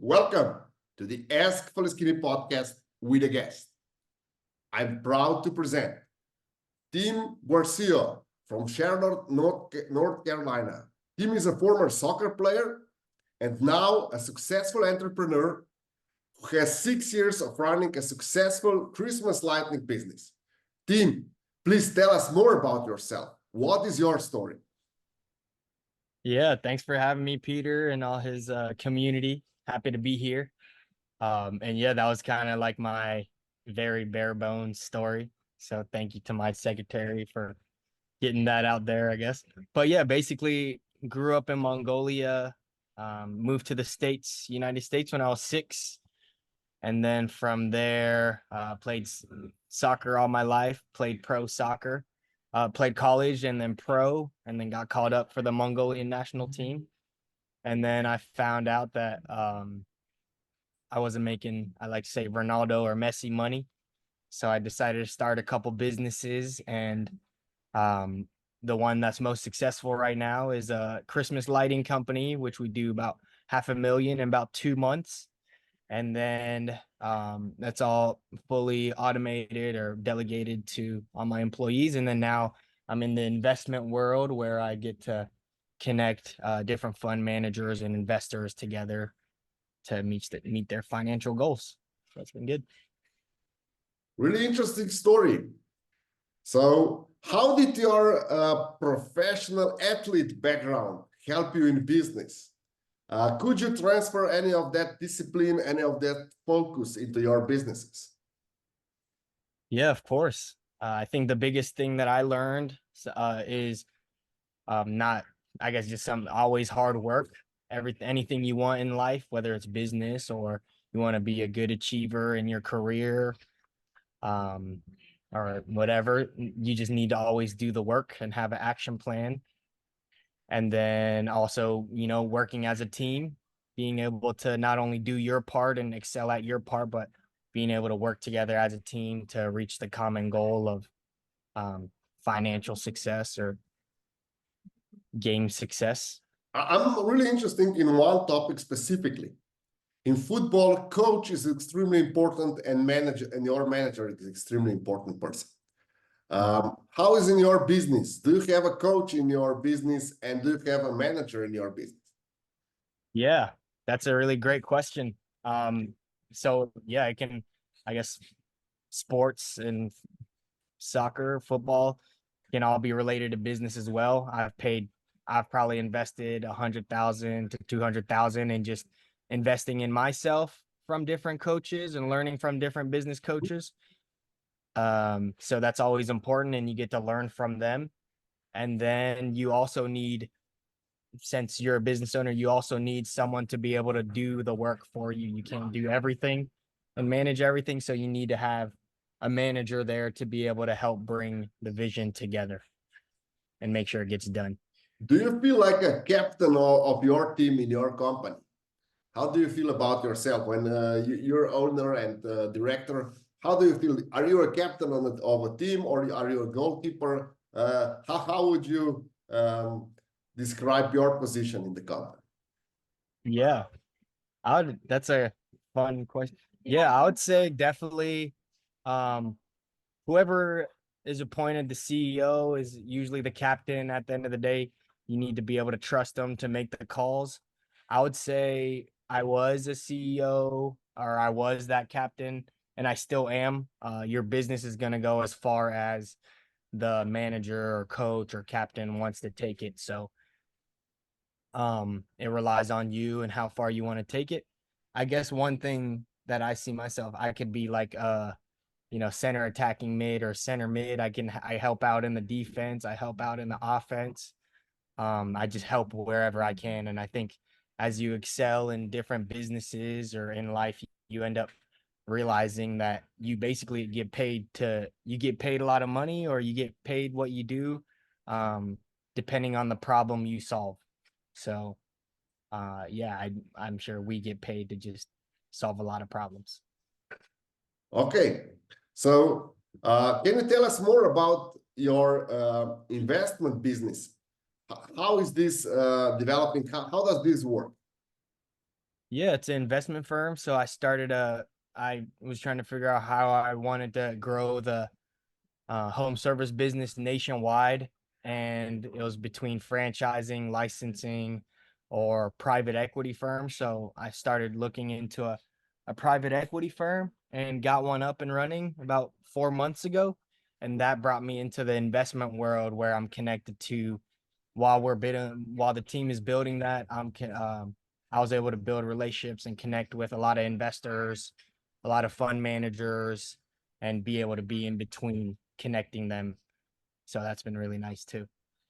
Welcome to the Ask Faleskini podcast with a guest. I'm proud to present Tim Guercio from Charlotte, North Carolina. Tim is a former soccer player and now a successful entrepreneur who has 6 years of running a successful Christmas lighting business. Tim, please tell us more about yourself. What is your story? Yeah, thanks for having me, Peter, and all his community. Happy to be here. And yeah, that was kind of like my very bare bones story. So thank you to my secretary for getting that out there, I guess. But yeah, basically grew up in Mongolia, moved to the States, United States when I was 6. And then from there, played soccer all my life, played pro soccer, played college and then pro, and then got called up for the Mongolian national team. And then I found out that I wasn't making, I like to say, Ronaldo or Messi money. So I decided to start a couple businesses, and the one that's most successful right now is a Christmas lighting company, which we do about $500,000 in about 2 months. And then that's all fully automated or delegated to all my employees. And then now I'm in the investment world where I get to connect different fund managers and investors together to meet their financial goals. So that's been good. Really interesting story. So, how did your professional athlete background help you in business? Could you transfer any of that discipline, any of that focus into your businesses? Yeah, of course. I think the biggest thing that I learned is not, I guess, just some always hard work. Anything you want in life, whether it's business or you want to be a good achiever in your career, or whatever, you just need to always do the work and have an action plan. And then also, working as a team, being able to not only do your part and excel at your part, but being able to work together as a team to reach the common goal of financial success or game success. I'm really interested in one topic specifically. In football, coach is extremely important, and your manager is extremely important person. How is in your business? Do you have a coach in your business, and do you have a manager in your business? Yeah, that's a really great question. So yeah, I guess sports and soccer, football can all be related to business as well. I've probably invested 100,000 to 200,000 in just investing in myself from different coaches and learning from different business coaches. So that's always important, and you get to learn from them. And then you also need, since you're a business owner, you also need someone to be able to do the work for you. You can't do everything and manage everything. So you need to have a manager there to be able to help bring the vision together and make sure it gets done. Do you feel like a captain of your team in your company? How do you feel about yourself when you're owner and director? How do you feel? Are you a captain of a team, or are you a goalkeeper? How would you describe your position in the company? Yeah, that's a fun question. Yeah, I would say definitely whoever is appointed the CEO is usually the captain at the end of the day. You need to be able to trust them to make the calls. I would say I was a CEO, or I was that captain, and I still am. Your business is going to go as far as the manager or coach or captain wants to take it. So it relies on you and how far you want to take it. I guess one thing that I see myself, I could be like center attacking mid or center mid. I help out in the defense, I help out in the offense. I just help wherever I can. And I think as you excel in different businesses or in life, you end up realizing that you basically get paid a lot of money, or you get paid what you do, depending on the problem you solve. So yeah, I'm sure we get paid to just solve a lot of problems. Okay, so can you tell us more about your investment business? How is this developing? How does this work? Yeah, it's an investment firm. So I was trying to figure out how I wanted to grow the home service business nationwide. And it was between franchising, licensing, or private equity firms. So I started looking into a private equity firm and got one up and running about 4 months ago. And that brought me into the investment world where I'm connected to while the team is building that. I was able to build relationships and connect with a lot of investors, a lot of fund managers, and be able to be in between connecting them. So that's been really nice too,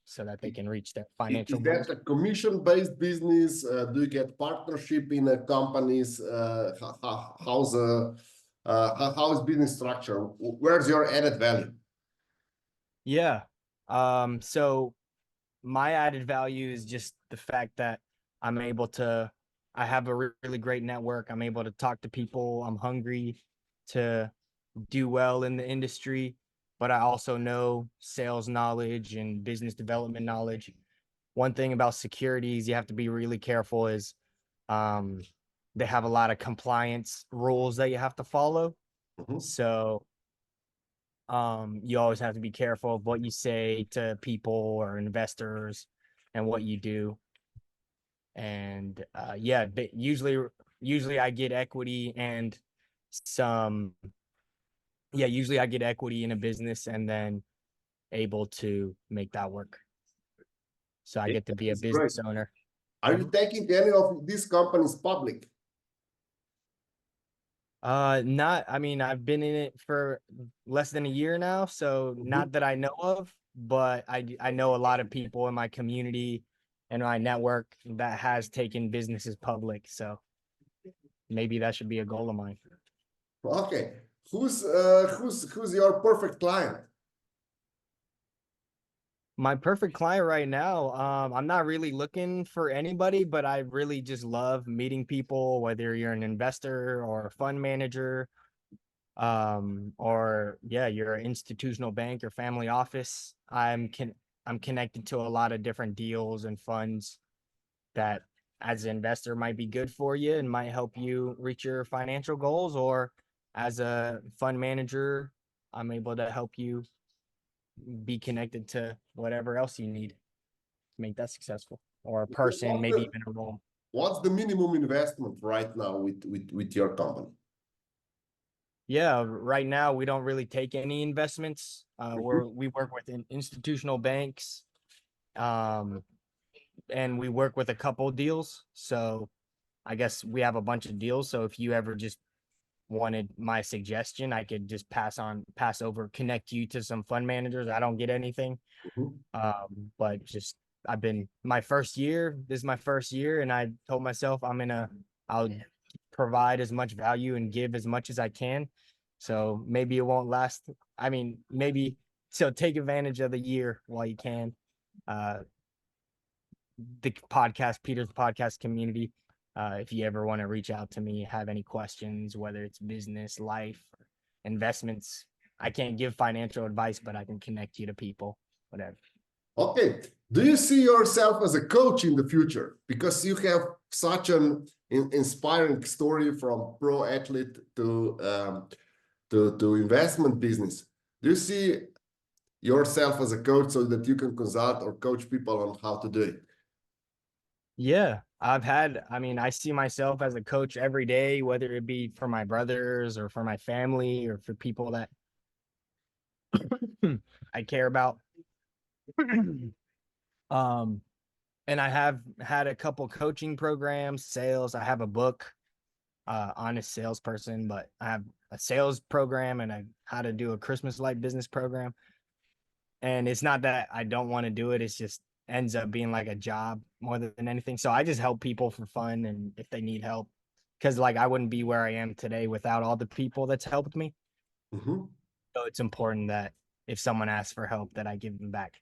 so that they can reach their financial Is that goals. a commission-based business? Do you get partnership in companies? How is business structure? Where's your added value? Yeah. So my added value is just the fact that I'm able to, I have a really great network. I'm able to talk to people. I'm hungry to do well in the industry, but I also know sales knowledge and business development knowledge. One thing about securities you have to be really careful is um, they have a lot of compliance rules that you have to follow. Mhm. So you always have to be careful of what you say to people or investors and what you do. And yeah, usually I get equity and some usually I get equity in a business and then able to make that work. So I Yeah, get to be a that's great. business owner. Are you taking any of these companies public? Not, I mean, I've been in it for less than a year now, so Mhm. not that I know of, but I know a lot of people in my community and my network that has taken businesses public, so maybe that should be a goal of mine. Okay. Who's your perfect client? My perfect client right now, I'm not really looking for anybody, but I really just love meeting people, whether you're an investor or a fund manager, or yeah, you're an institutional bank or family office. I'm connected to a lot of different deals and funds that as an investor might be good for you and might help you reach your financial goals, or as a fund manager, I'm able to help you be connected to whatever else you need to make that successful, or a person, What's maybe the, even a role. what's the minimum investment right now with your company? Yeah, right now we don't really take any investments. Mhm. We work with institutional banks, um, and we work with a couple deals. So I guess we have a bunch of deals. So if you ever just wanted my suggestion, I could just pass over, connect you to some fund managers. I don't get anything. Mhm. But just I've been my first year. This is my first year, and I told myself I'll provide as much value and give as much as I can. So maybe it won't last. I mean, maybe so take advantage of the year while you can. Uh, the Peter's podcast community. If you ever want to reach out to me, have any questions, whether it's business, life, or investments, I can't give financial advice, but I can connect you to people, whatever. Okay. Do you see yourself as a coach in the future? Because you have such an inspiring story from pro athlete to investment business. Do you see yourself as a coach so that you can consult or coach people on how to do it? Yeah, I mean, I see myself as a coach every day, whether it be for my brothers or for my family or for people that I care about. um, and I have had a couple coaching programs, sales. I have a book, Honest Salesperson, but I have a sales program and a how to do a Christmas light business program. And it's not that I don't want to do it, it's just ends up being like a job more than anything. So I just help people for fun and if they need help. Because like I wouldn't be where I am today without all the people that's helped me. Mhm. So it's important that if someone asks for help that I give them back.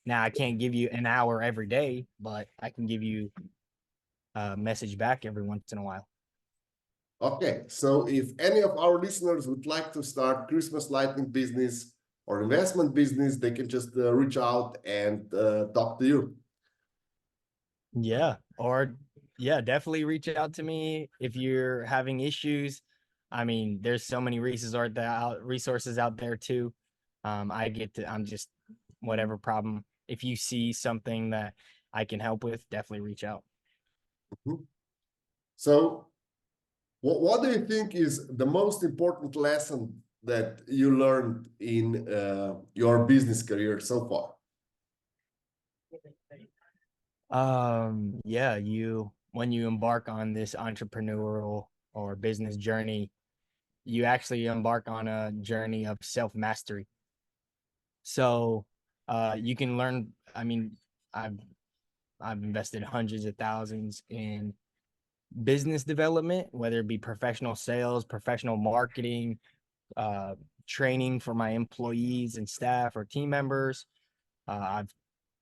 Now I can't give you an hour every day, but I can give you a message back every once in a while. Okay, so if any of our listeners would like to start Christmas lighting business or investment business, they can just reach out and talk to you. Yeah. Or yeah, definitely reach out to me if you're having issues. I mean, there's so many resources out there too. I'm just whatever problem. If you see something that I can help with, definitely reach out. Mhm. So, what do you think is the most important lesson that you learned in your business career so far? Yeah, when you embark on this entrepreneurial or business journey, you actually embark on a journey of self-mastery. So, you can learn, I mean, I've I've invested hundreds of thousands in business development, whether it be professional sales, professional marketing, uh, training for my employees and staff or team members. I've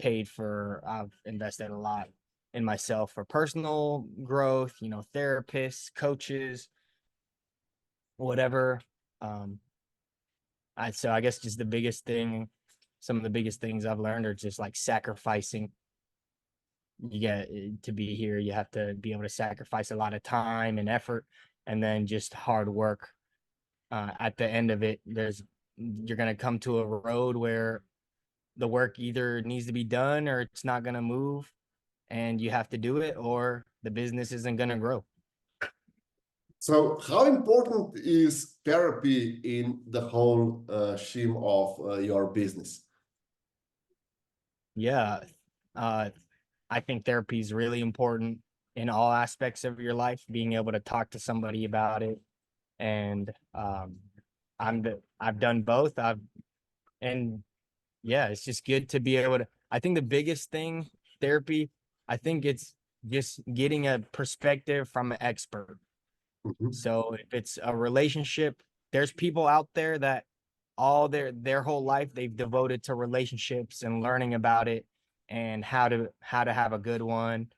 I've invested a lot in myself for personal growth, therapists, coaches, whatever. Um, so I guess just some of the biggest things I've learned are just like sacrificing. You get to be here, you have to be able to sacrifice a lot of time and effort, and then just hard work. At the end of it, you're gonna come to a road where the work either needs to be done or it's not gonna move, and you have to do it, or the business isn't gonna grow. So, how important is therapy in the whole scheme of your business? Yeah, uh, I think therapy is really important in all aspects of your life. Being able to talk to somebody about it, and I've done both. And yeah, it's just good to be able to. I think the biggest thing therapy, I think it's just getting a perspective from an expert. Mhm. So if it's a relationship, there's people out there that all their whole life they've devoted to relationships and learning about it and how to have a good one.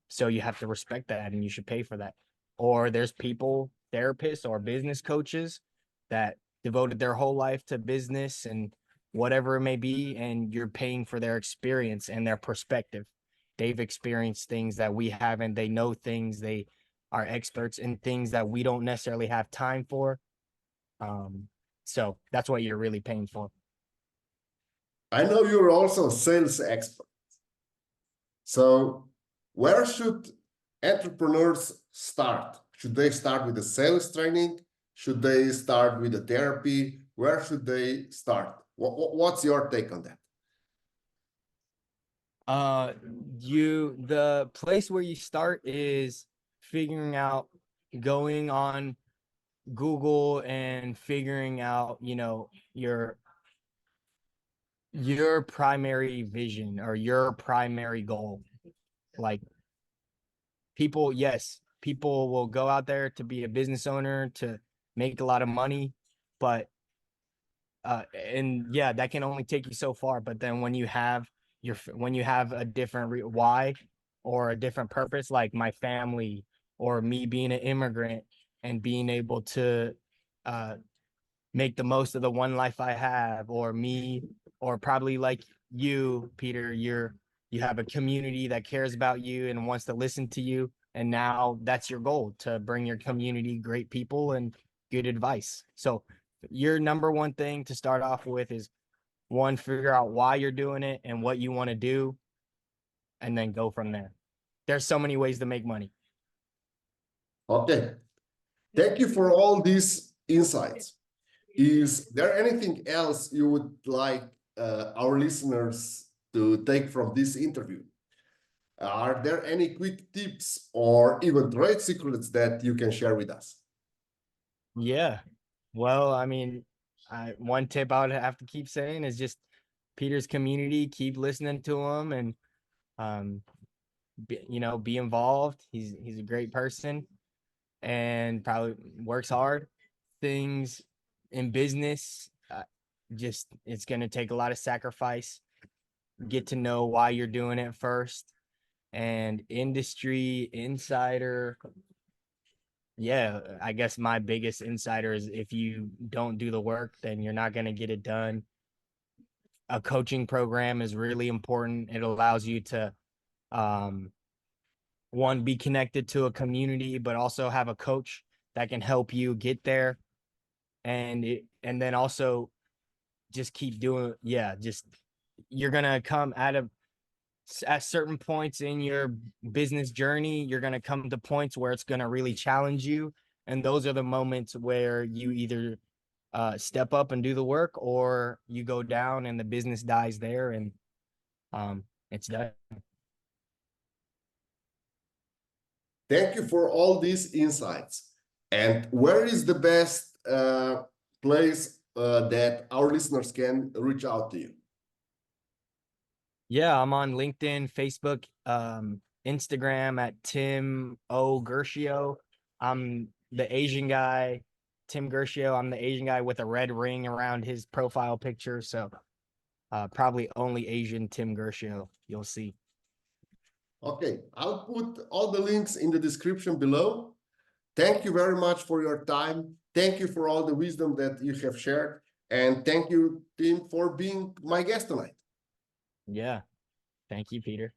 So you have to respect that and you should pay for that. Or there's people, therapists or business coaches that devoted their whole life to business and whatever it may be, and you're paying for their experience and their perspective. They've experienced things that we haven't, they know things, they are experts in things that we don't necessarily have time for. Um, so that's what you're really paying for. I know you're also a sales expert. So, where should entrepreneurs start? Should they start with the sales training? Should they start with the therapy? Where should they start? What's your take on that? Uh, the place where you start is figuring out, going on Google and figuring out, your primary vision or your primary goal. Like people will go out there to be a business owner to make a lot of money, but and yeah, that can only take you so far. But then when you have a different why or a different purpose, like my family or me being an immigrant and being able to uh make the most of the one life I have, or me, or probably like you, Peter, you have a community that cares about you and wants to listen to you. And now that's your goal, to bring your community great people and good advice. So your number one thing to start off with is one, figure out why you're doing it and what you want to do, and then go from there. There's so many ways to make money. Okay, thank you for all these insights. Is there anything else you would like our listeners to take from this interview? Are there any quick tips or even trade secrets that you can share with us? Yeah. Well, I mean, one tip I would have to keep saying is just Peter's community, keep listening to him, and um be involved. He's a great person and probably works hard. Things in business, just it's going to take a lot of sacrifice. Get to know why you're doing it first. And industry insider, yeah, I guess my biggest insider is if you don't do the work, then you're not going to get it done. A coaching program is really important. It allows you to um one, be connected to a community, but also have a coach that can help you get there. And then also just keep doing, just you're gonna come at certain points in your business journey, you're gonna come to points where it's gonna really challenge you. And those are the moments where you either step up and do the work, or you go down and the business dies there, and it's done. Thank you for all these insights. And where is the best place that our listeners can reach out to you? Yeah, I'm on LinkedIn, Facebook, Instagram at Tim O. Guercio. I'm the Asian guy, Tim Guercio. I'm the Asian guy with a red ring around his profile picture. So probably only Asian Tim Guercio you'll see. Okay, I'll put all the links in the description below. Thank you very much for your time. Thank you for all the wisdom that you have shared. And thank you, Tim, for being my guest tonight. Yeah. Thank you, Peter.